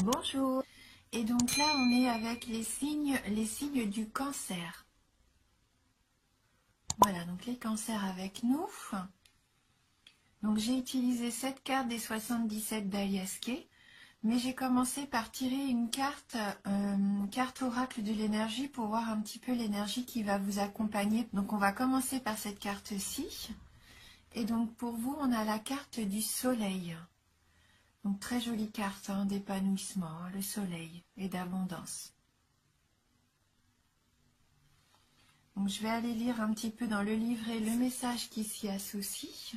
Bonjour. Et donc là, on est avec les signes du cancer. Voilà, donc les cancers avec nous. Donc j'ai utilisé cette carte des 77 d'Aliaské, mais j'ai commencé par tirer une carte oracle de l'énergie pour voir un petit peu l'énergie qui va vous accompagner. Donc on va commencer par cette carte-ci. Et donc pour vous, on a la carte du soleil. Donc très jolie carte d'épanouissement, le soleil et d'abondance. Donc je vais aller lire un petit peu dans le livret le message qui s'y associe.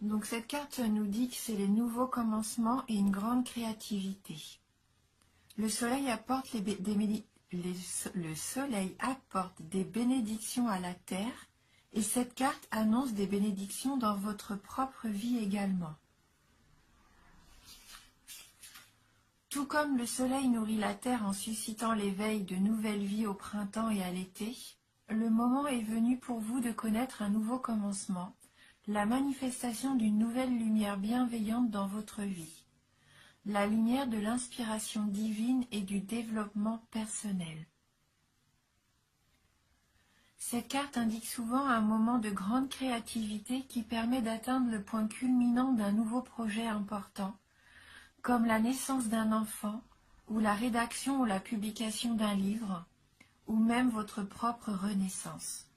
Donc cette carte nous dit que c'est les nouveaux commencements et une grande créativité. Le soleil apporte le soleil apporte des bénédictions à la terre et cette carte annonce des bénédictions dans votre propre vie également. Tout comme le soleil nourrit la terre en suscitant l'éveil de nouvelles vies au printemps et à l'été, le moment est venu pour vous de connaître un nouveau commencement, la manifestation d'une nouvelle lumière bienveillante dans votre vie, la lumière de l'inspiration divine et du développement personnel. Cette carte indique souvent un moment de grande créativité qui permet d'atteindre le point culminant d'un nouveau projet important, comme la naissance d'un enfant, ou la rédaction ou la publication d'un livre, ou même votre propre renaissance.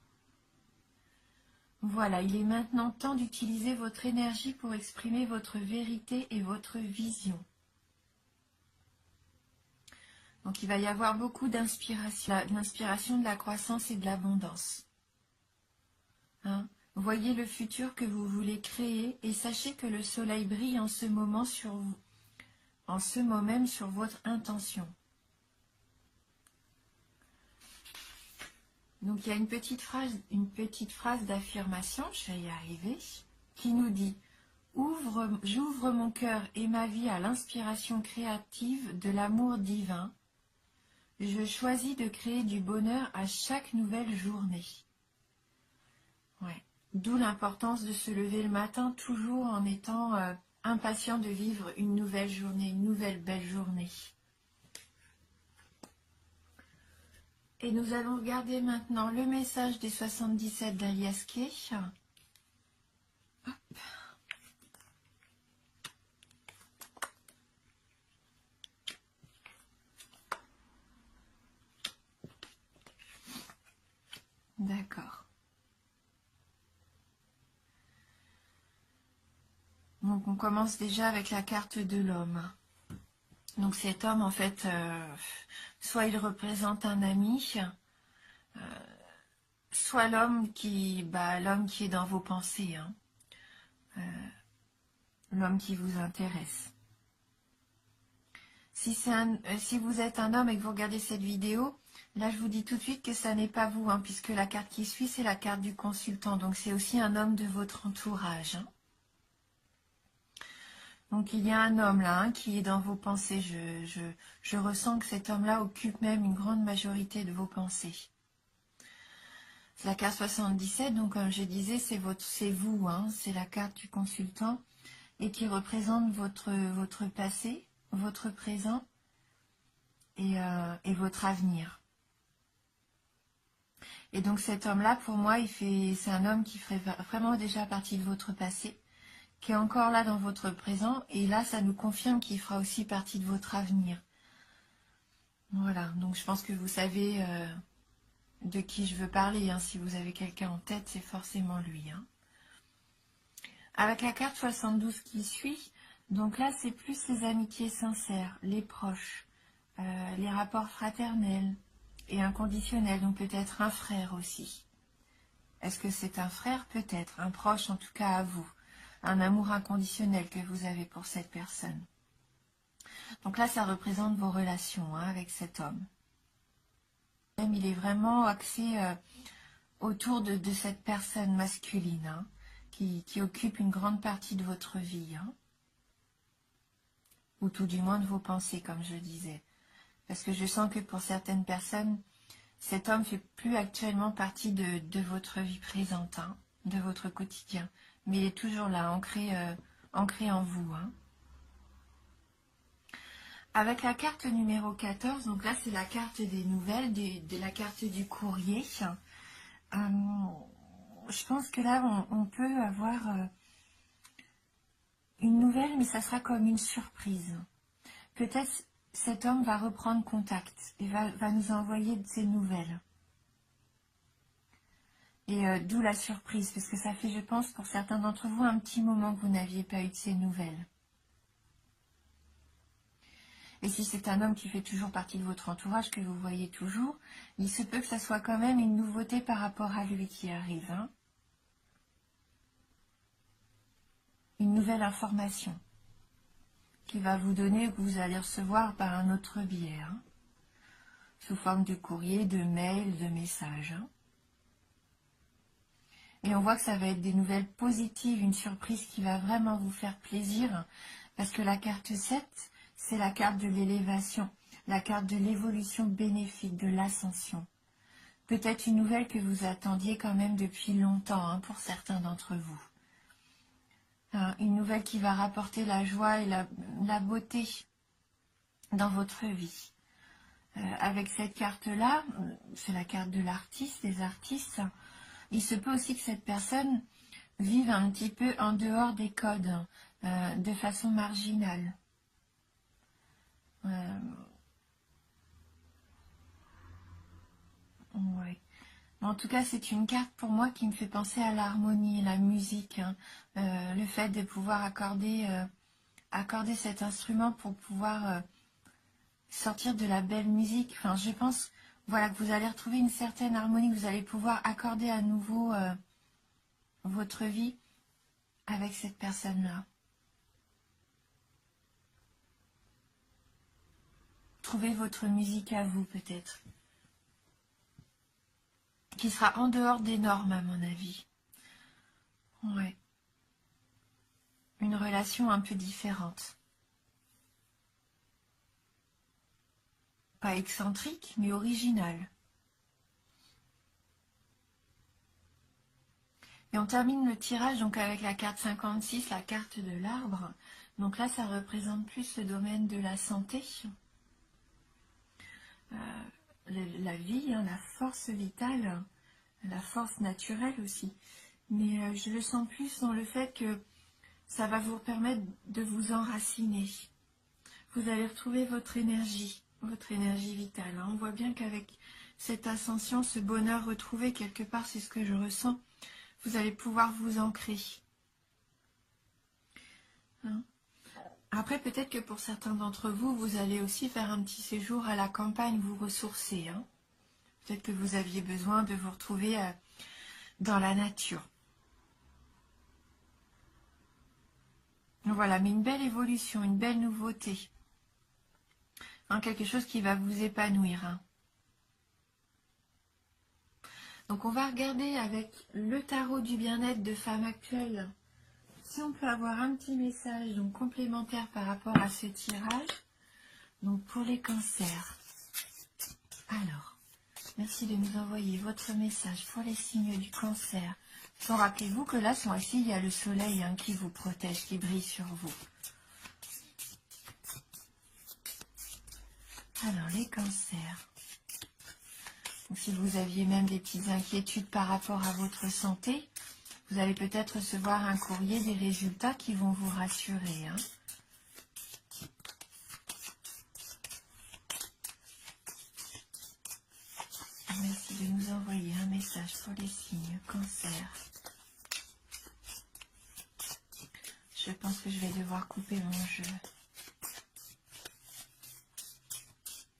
Voilà, il est maintenant temps d'utiliser votre énergie pour exprimer votre vérité et votre vision. Donc il va y avoir beaucoup d'inspiration, l'inspiration de la croissance et de l'abondance. Voyez le futur que vous voulez créer et sachez que le soleil brille en ce moment sur vous, en ce moment même sur votre intention. Donc il y a une petite phrase d'affirmation, je vais y arriver, qui nous dit « J'ouvre mon cœur et ma vie à l'inspiration créative de l'amour divin. Je choisis de créer du bonheur à chaque nouvelle journée. » Ouais. D'où l'importance de se lever le matin toujours en étant impatient de vivre une nouvelle journée, une nouvelle belle journée. Et nous allons regarder maintenant le message des 77 d'Aliaské. D'accord. Donc on commence déjà avec la carte de l'homme. Donc cet homme, en fait, soit il représente un ami, soit l'homme qui est dans vos pensées, l'homme qui vous intéresse. Si vous êtes un homme et que vous regardez cette vidéo, là je vous dis tout de suite que ça n'est pas vous, puisque la carte qui suit, c'est la carte du consultant. Donc c'est aussi un homme de votre entourage. Donc il y a un homme là qui est dans vos pensées. Je ressens que cet homme-là occupe même une grande majorité de vos pensées. C'est la carte 77, donc comme je disais, c'est vous, c'est la carte du consultant et qui représente votre passé, votre présent et votre avenir. Et donc cet homme-là, pour moi, c'est un homme qui ferait vraiment déjà partie de votre passé, qui est encore là dans votre présent, et là, ça nous confirme qu'il fera aussi partie de votre avenir. Voilà, donc je pense que vous savez de qui je veux parler. Si vous avez quelqu'un en tête, c'est forcément lui. Avec la carte 72 qui suit, donc là, c'est plus les amitiés sincères, les proches, les rapports fraternels et inconditionnels, donc peut-être un frère aussi. Est-ce que c'est un frère? Peut-être, un proche en tout cas à vous, un amour inconditionnel que vous avez pour cette personne. Donc là, ça représente vos relations avec cet homme. Il est vraiment axé autour de cette personne masculine qui occupe une grande partie de votre vie, ou tout du moins de vos pensées, comme je disais. Parce que je sens que pour certaines personnes, cet homme fait plus actuellement partie de votre vie présente, de votre quotidien. Mais il est toujours là, ancré en vous. Avec la carte numéro 14, donc là c'est la carte des nouvelles, de la carte du courrier. Euh, je pense que là on peut avoir une nouvelle, mais ça sera comme une surprise. Peut-être cet homme va reprendre contact et va nous envoyer de ses nouvelles. Et d'où la surprise, parce que ça fait, je pense, pour certains d'entre vous, un petit moment que vous n'aviez pas eu de ces nouvelles. Et si c'est un homme qui fait toujours partie de votre entourage, que vous voyez toujours, il se peut que ça soit quand même une nouveauté par rapport à lui qui arrive. Hein. Une nouvelle information qu'il va vous donner, que vous allez recevoir par un autre biais. Hein. Sous forme de courrier, de mail, de message. Hein. Et on voit que ça va être des nouvelles positives, une surprise qui va vraiment vous faire plaisir. Parce que la carte 7, c'est la carte de l'élévation, la carte de l'évolution bénéfique, de l'ascension. Peut-être une nouvelle que vous attendiez quand même depuis longtemps, hein, pour certains d'entre vous. Une nouvelle qui va rapporter la joie et la beauté dans votre vie. Avec cette carte-là, c'est la carte de l'artiste, des artistes, il se peut aussi que cette personne vive un petit peu en dehors des codes, de façon marginale. Ouais. En tout cas, c'est une carte pour moi qui me fait penser à l'harmonie, la musique, hein. Le fait de pouvoir accorder cet instrument pour pouvoir sortir de la belle musique. Enfin, je pense, voilà, que vous allez retrouver une certaine harmonie, que vous allez pouvoir accorder à nouveau votre vie avec cette personne-là. Trouvez votre musique à vous, peut-être. Qui sera en dehors des normes, à mon avis. Ouais. Une relation un peu différente. Pas excentrique, mais originale. Et on termine le tirage donc avec la carte 56, la carte de l'arbre. Donc là, ça représente plus le domaine de la santé. La vie, hein, la force vitale, la force naturelle aussi. Mais je le sens plus dans le fait que ça va vous permettre de vous enraciner. Vous allez retrouver votre énergie vitale. Hein. On voit bien qu'avec cette ascension, ce bonheur retrouvé quelque part, c'est ce que je ressens, vous allez pouvoir vous ancrer. Hein. Après, peut-être que pour certains d'entre vous, vous allez aussi faire un petit séjour à la campagne, vous ressourcer. Hein. Peut-être que vous aviez besoin de vous retrouver dans la nature. Voilà, mais une belle évolution, une belle nouveauté. Hein, quelque chose qui va vous épanouir. Hein. Donc on va regarder avec le tarot du bien-être de femme actuelle si on peut avoir un petit message donc complémentaire par rapport à ce tirage. Donc pour les cancers. Alors, merci de nous envoyer votre message pour les signes du cancer. Donc, rappelez-vous que là, ici, il y a le soleil hein, qui vous protège, qui brille sur vous. Alors, les cancers. Donc, si vous aviez même des petites inquiétudes par rapport à votre santé, vous allez peut-être recevoir un courrier, des résultats qui vont vous rassurer. Hein. Merci de nous envoyer un message pour les signes cancer. Je pense que je vais devoir couper mon jeu.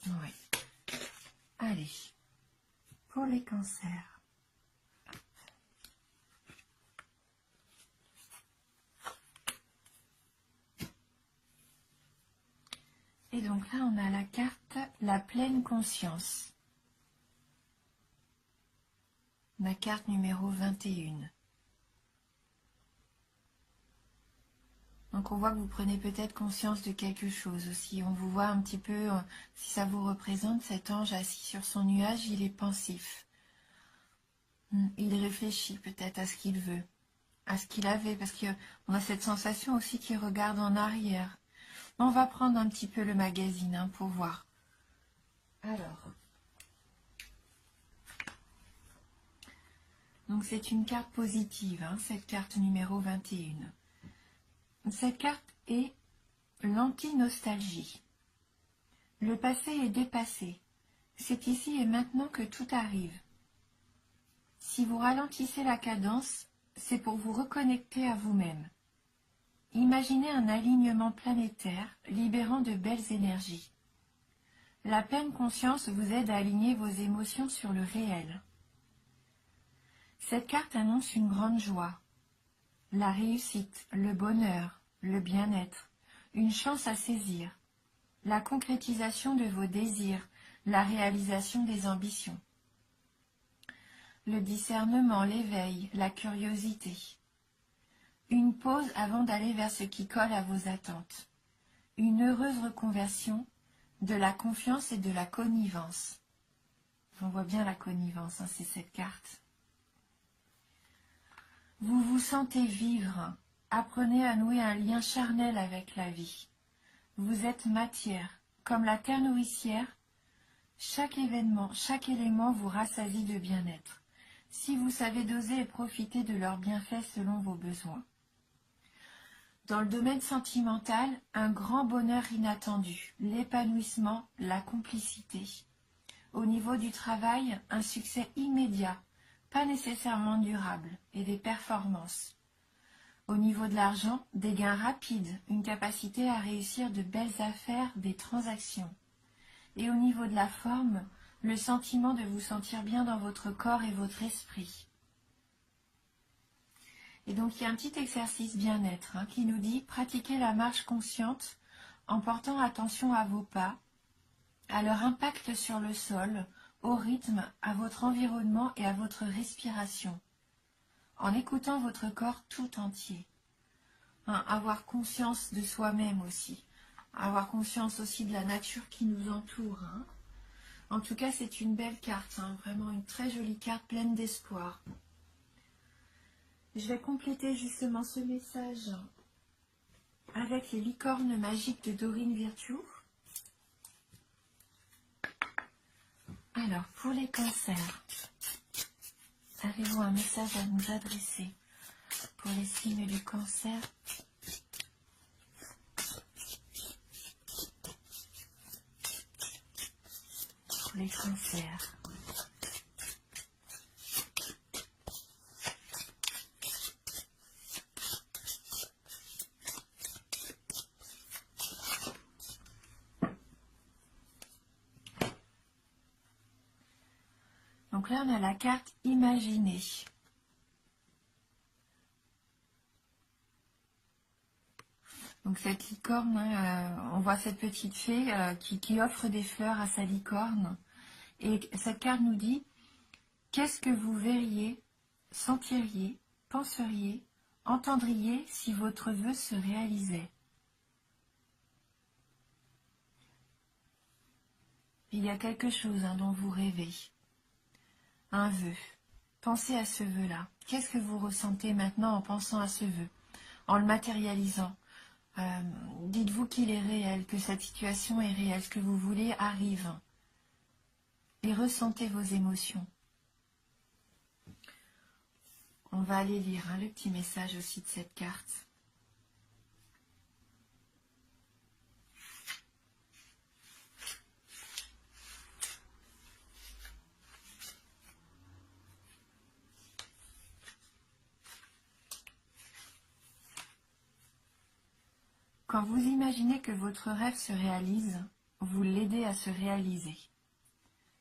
Oui. Allez. Pour les cancers. Et donc là, on a la carte la pleine conscience. Ma carte numéro 21. Donc on voit que vous prenez peut-être conscience de quelque chose aussi. On vous voit un petit peu, si ça vous représente, cet ange assis sur son nuage, il est pensif. Il réfléchit peut-être à ce qu'il veut, à ce qu'il avait, parce qu'on a cette sensation aussi qu'il regarde en arrière. On va prendre un petit peu le magazine hein, pour voir. Alors, donc c'est une carte positive, hein, cette carte numéro 21. Cette carte est l'anti-nostalgie. Le passé est dépassé. C'est ici et maintenant que tout arrive. Si vous ralentissez la cadence, c'est pour vous reconnecter à vous-même. Imaginez un alignement planétaire libérant de belles énergies. La pleine conscience vous aide à aligner vos émotions sur le réel. Cette carte annonce une grande joie, la réussite, le bonheur, le bien-être, une chance à saisir, la concrétisation de vos désirs, la réalisation des ambitions. Le discernement, l'éveil, la curiosité. Une pause avant d'aller vers ce qui colle à vos attentes. Une heureuse reconversion, de la confiance et de la connivence. On voit bien la connivence, hein, c'est cette carte. Vous vous sentez vivre. Apprenez à nouer un lien charnel avec la vie. Vous êtes matière. Comme la terre nourricière, chaque élément vous rassasie de bien-être. Si vous savez doser et profiter de leurs bienfaits selon vos besoins. Dans le domaine sentimental, un grand bonheur inattendu, l'épanouissement, la complicité. Au niveau du travail, un succès immédiat, pas nécessairement durable, et des performances. Au niveau de l'argent, des gains rapides, une capacité à réussir de belles affaires, des transactions. Et au niveau de la forme, le sentiment de vous sentir bien dans votre corps et votre esprit. Et donc il y a un petit exercice bien-être hein, qui nous dit pratiquez la marche consciente en portant attention à vos pas, à leur impact sur le sol, au rythme, à votre environnement et à votre respiration, en écoutant votre corps tout entier. Hein, avoir conscience de soi-même aussi, avoir conscience aussi de la nature qui nous entoure. Hein. En tout cas, c'est une belle carte, hein, vraiment une très jolie carte pleine d'espoir. Je vais compléter justement ce message avec les licornes magiques de Dorine Virtue. Alors, pour les cancers, avez-vous un message à nous adresser pour les signes du cancer? Pour les cancers. Donc là, on a la carte Imaginez. Donc cette licorne, on voit cette petite fée qui offre des fleurs à sa licorne. Et cette carte nous dit, qu'est-ce que vous verriez, sentiriez, penseriez, entendriez si votre vœu se réalisait? Il y a quelque chose hein, dont vous rêvez. Un vœu. Pensez à ce vœu-là. Qu'est-ce que vous ressentez maintenant en pensant à ce vœu, en le matérialisant? Dites-vous qu'il est réel, que cette situation est réelle, ce que vous voulez arrive. Et ressentez vos émotions. On va aller lire hein, le petit message aussi de cette carte. Quand vous imaginez que votre rêve se réalise, vous l'aidez à se réaliser.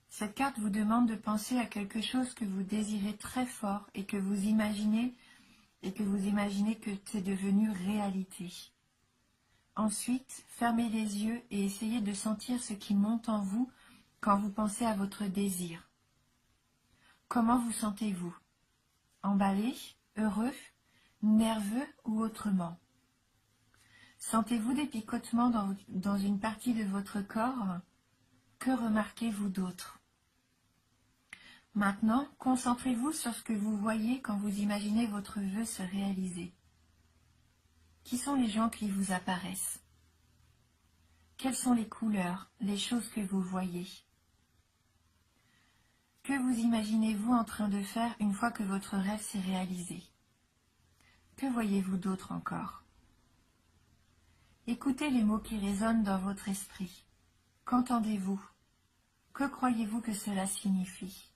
Cette carte vous demande de penser à quelque chose que vous désirez très fort et que vous imaginez que c'est devenu réalité. Ensuite, fermez les yeux et essayez de sentir ce qui monte en vous quand vous pensez à votre désir. Comment vous sentez-vous? Emballé, heureux, nerveux ou autrement? Sentez-vous des picotements dans une partie de votre corps? Que remarquez-vous d'autre? Maintenant, concentrez-vous sur ce que vous voyez quand vous imaginez votre vœu se réaliser. Qui sont les gens qui vous apparaissent? Quelles sont les couleurs, les choses que vous voyez? Que vous imaginez-vous en train de faire une fois que votre rêve s'est réalisé? Que voyez-vous d'autre encore? Écoutez les mots qui résonnent dans votre esprit. Qu'entendez-vous? Que croyez-vous que cela signifie?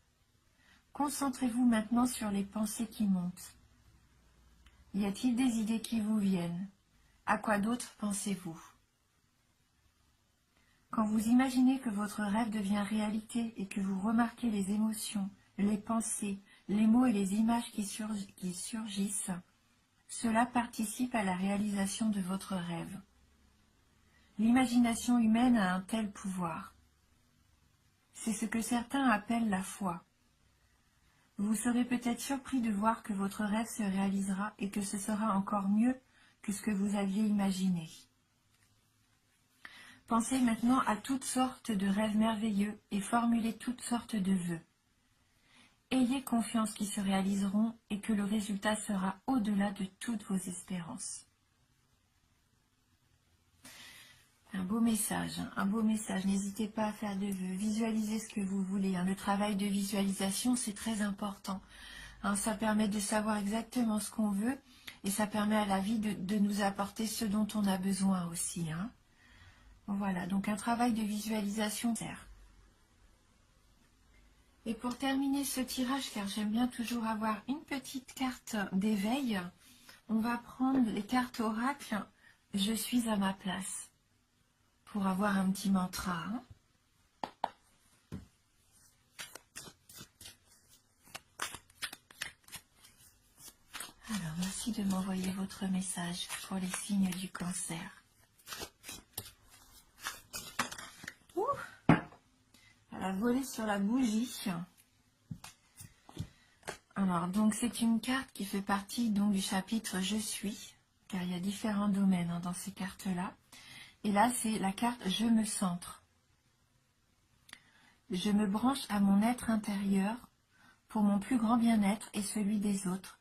Concentrez-vous maintenant sur les pensées qui montent. Y a-t-il des idées qui vous viennent? À quoi d'autre pensez-vous? Quand vous imaginez que votre rêve devient réalité et que vous remarquez les émotions, les pensées, les mots et les images qui surgissent, cela participe à la réalisation de votre rêve. L'imagination humaine a un tel pouvoir. C'est ce que certains appellent la foi. Vous serez peut-être surpris de voir que votre rêve se réalisera et que ce sera encore mieux que ce que vous aviez imaginé. Pensez maintenant à toutes sortes de rêves merveilleux et formulez toutes sortes de vœux. Ayez confiance qu'ils se réaliseront et que le résultat sera au-delà de toutes vos espérances. Un beau message, hein, un beau message. N'hésitez pas à faire de vœux, visualisez ce que vous voulez. Hein. Le travail de visualisation, c'est très important. Hein, ça permet de savoir exactement ce qu'on veut et ça permet à la vie de nous apporter ce dont on a besoin aussi. Hein. Voilà, donc un travail de visualisation sert. Et pour terminer ce tirage, car j'aime bien toujours avoir une petite carte d'éveil, on va prendre les cartes oracles « Je suis à ma place » pour avoir un petit mantra. Hein. Alors, merci de m'envoyer votre message pour les signes du cancer. Ouh, elle a volé sur la bougie. Alors, donc c'est une carte qui fait partie donc du chapitre « Je suis », car il y a différents domaines hein, dans ces cartes-là. Et là, c'est la carte « Je me centre ». Je me branche à mon être intérieur pour mon plus grand bien-être et celui des autres,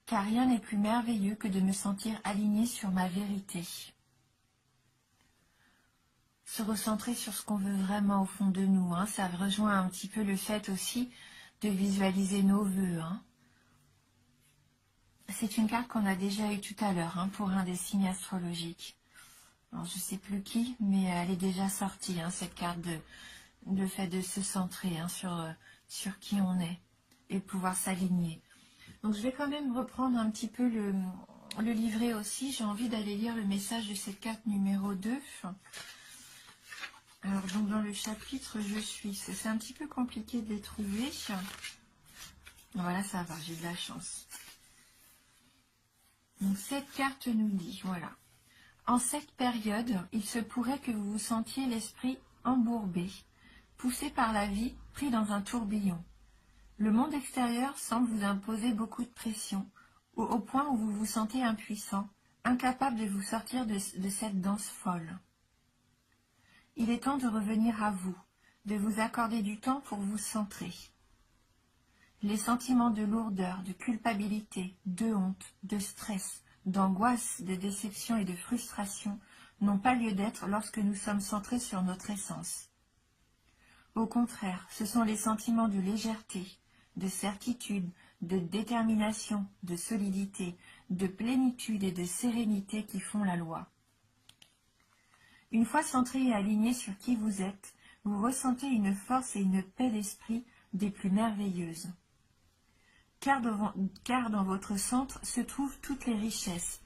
car rien n'est plus merveilleux que de me sentir aligné sur ma vérité. Se recentrer sur ce qu'on veut vraiment au fond de nous, hein, ça rejoint un petit peu le fait aussi de visualiser nos vœux. Hein. C'est une carte qu'on a déjà eue tout à l'heure hein, pour un des signes astrologiques. Alors, je ne sais plus qui, mais elle est déjà sortie, hein, cette carte de fait de se centrer hein, sur qui on est et pouvoir s'aligner. Donc je vais quand même reprendre un petit peu le livret aussi. J'ai envie d'aller lire le message de cette carte numéro 2. Alors donc dans le chapitre « Je suis », c'est un petit peu compliqué de les trouver. Voilà, ça va, j'ai de la chance. Donc cette carte nous dit, voilà. En cette période, il se pourrait que vous vous sentiez l'esprit embourbé, poussé par la vie, pris dans un tourbillon. Le monde extérieur semble vous imposer beaucoup de pression, au point où vous vous sentez impuissant, incapable de vous sortir de cette danse folle. Il est temps de revenir à vous, de vous accorder du temps pour vous centrer. Les sentiments de lourdeur, de culpabilité, de honte, de stress, d'angoisse, de déception et de frustration n'ont pas lieu d'être lorsque nous sommes centrés sur notre essence. Au contraire, ce sont les sentiments de légèreté, de certitude, de détermination, de solidité, de plénitude et de sérénité qui font la loi. Une fois centré et aligné sur qui vous êtes, vous ressentez une force et une paix d'esprit des plus merveilleuses. Car dans votre centre se trouvent toutes les richesses,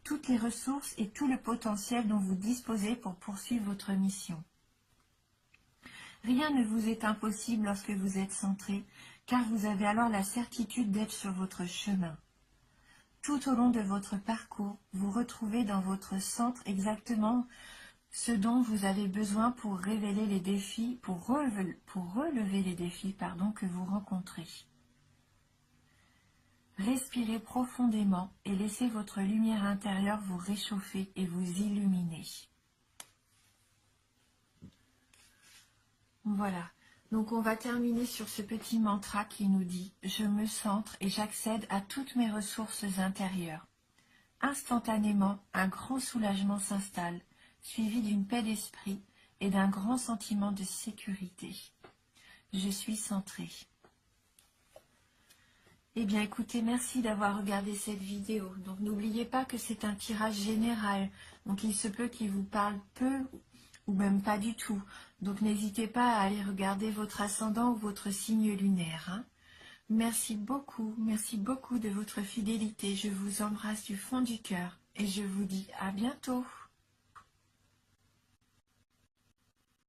toutes les ressources et tout le potentiel dont vous disposez pour poursuivre votre mission. Rien ne vous est impossible lorsque vous êtes centré, car vous avez alors la certitude d'être sur votre chemin. Tout au long de votre parcours, vous retrouvez dans votre centre exactement ce dont vous avez besoin pour révéler les défis, pour relever les défis que vous rencontrez. Respirez profondément et laissez votre lumière intérieure vous réchauffer et vous illuminer. Voilà, donc on va terminer sur ce petit mantra qui nous dit « Je me centre et j'accède à toutes mes ressources intérieures ». Instantanément, un grand soulagement s'installe, suivi d'une paix d'esprit et d'un grand sentiment de sécurité. Je suis centré. Eh bien écoutez, merci d'avoir regardé cette vidéo. Donc n'oubliez pas que c'est un tirage général. Donc il se peut qu'il vous parle peu ou même pas du tout. Donc n'hésitez pas à aller regarder votre ascendant ou votre signe lunaire, hein. Merci beaucoup de votre fidélité. Je vous embrasse du fond du cœur et je vous dis à bientôt.